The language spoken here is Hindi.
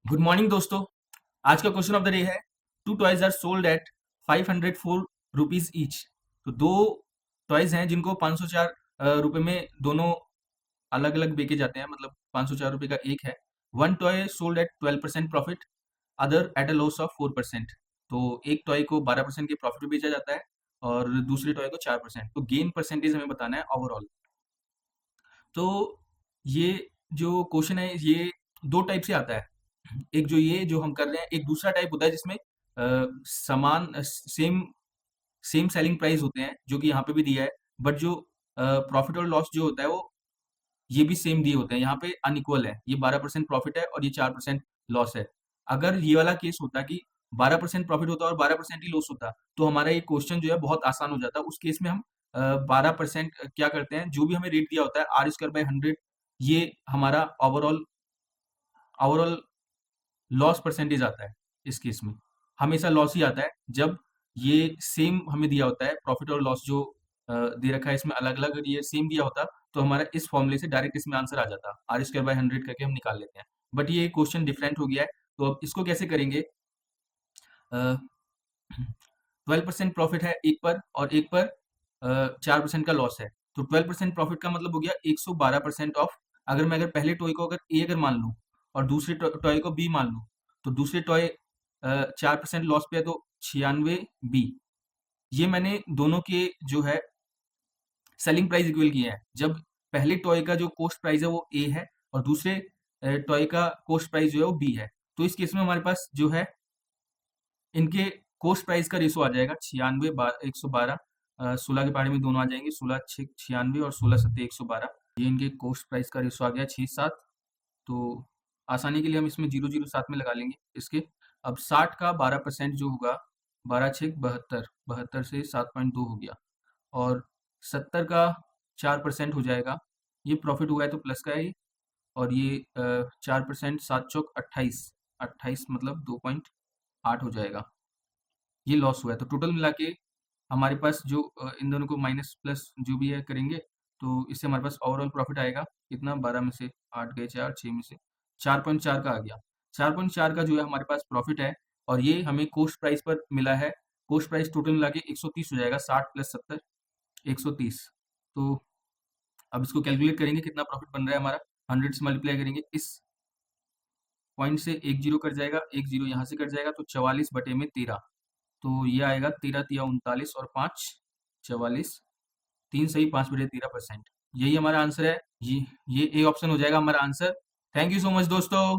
गुड मॉर्निंग दोस्तों। आज का क्वेश्चन ऑफ द डे है two toys are sold at 504 rupees each. तो दो टॉयज हैं जिनको 504 रुपए में दोनों अलग अलग बेचे जाते हैं, मतलब 504 रुपए का एक है। One toy sold at 12% profit, other at a loss of 4%। तो एक टॉय को 12% के प्रॉफिट में बेचा जाता है और दूसरे टॉय को 4%। तो गेन परसेंटेज हमें बताना है ओवरऑल। तो ये जो क्वेश्चन है ये दो टाइप से आता है। एक जो ये जो हम कर रहे हैं, एक दूसरा टाइप होता है जिसमें समान सेम सेम सेलिंग प्राइस होते हैं, जो कि यहाँ पे भी दिया है। बट जो प्रॉफिट और लॉस जो होता है वो ये भी सेम दिए होते हैं। यहाँ पे अनइक्वल है, ये 12% प्रॉफिट है और ये 4% लॉस है। अगर ये वाला केस होता कि 12% प्रॉफिट होता और 12% ही लॉस होता, तो हमारा ये क्वेश्चन जो है बहुत आसान हो जाता। उस केस में हम 12% क्या करते हैं, जो भी हमें रेट दिया होता है आर स्क्वायर बाय 100, ये हमारा ओवरऑल ओवरऑल लॉस परसेंटेज आता है। इस केस में हमेशा लॉस ही आता है जब ये सेम हमें दिया होता है। प्रॉफिट और लॉस जो दे रखा है इसमें अलग अलग, अगर ये सेम दिया होता तो हमारा इस फॉर्मूले से डायरेक्ट इसमें आंसर आ जाता, आर स्क्वायर बाय 100 करके हम निकाल लेते हैं। बट ये क्वेश्चन डिफरेंट हो गया है, तो अब इसको कैसे करेंगे। 12% प्रॉफिट है एक पर और एक पर 4% का लॉस है। तो 12% प्रॉफिट का मतलब हो गया 112% ऑफ। अगर पहले टॉय को अगर ए अगर मान लूं और दूसरे टॉय को बी मान लूं, तो दूसरे टॉय 4% लॉस पे है, तो 96 बी। ये मैंने दोनों के जो है सेलिंग प्राइस इक्वल किए हैं। जब पहले टॉय का जो कॉस्ट प्राइस है वो ए है और दूसरे टॉय का कॉस्ट प्राइस जो है वो बी है। तो इस केस में हमारे पास जो है इनके कॉस्ट प्राइस का रेशो आ जाएगा 96 112। 16 के पहाड़े में दोनों आ जाएंगे, 16 6 96 और 16 7 112। ये इनके कॉस्ट प्राइस का रेशो आ गया 6 7। तो आसानी के लिए हम इसमें जीरो जीरो साथ में लगा लेंगे इसके। अब 60 का 12% जो होगा, 12 6 72, 72 से 7.2 हो गया। और 70 का 4% हो जाएगा, ये प्रॉफिट हुआ है तो प्लस का है ये। और ये 4%, 7 चौक 28, 28 मतलब 2.8 हो जाएगा। ये लॉस हुआ है। तो टोटल मिला के हमारे पास जो इन दोनों को माइनस प्लस जो भी है करेंगे, तो इससे हमारे पास ओवरऑल प्रॉफिट आएगा कितना। 12 में से 8 गए 4, 6 में से 4.4 का आ गया। 4.4 का जो है हमारे पास प्रॉफिट है और ये हमें कॉस्ट प्राइस पर मिला है। कॉस्ट प्राइस टोटल मिला के 130 हो जाएगा, 60 प्लस 70 130। तो अब इसको कैलकुलेट करेंगे कितना प्रॉफिट बन रहा है हमारा। 100 से मल्टीप्लाई करेंगे, इस पॉइंट से एक जीरो कट जाएगा, एक जीरो यहाँ से कट जाएगा, तो 44/13। तो ये आएगा 13 तिया 39 और 5 44, 3 सही 5/13%। यही हमारा आंसर है। ये ए ऑप्शन हो जाएगा हमारा answer. Thank you so much दोस्तों।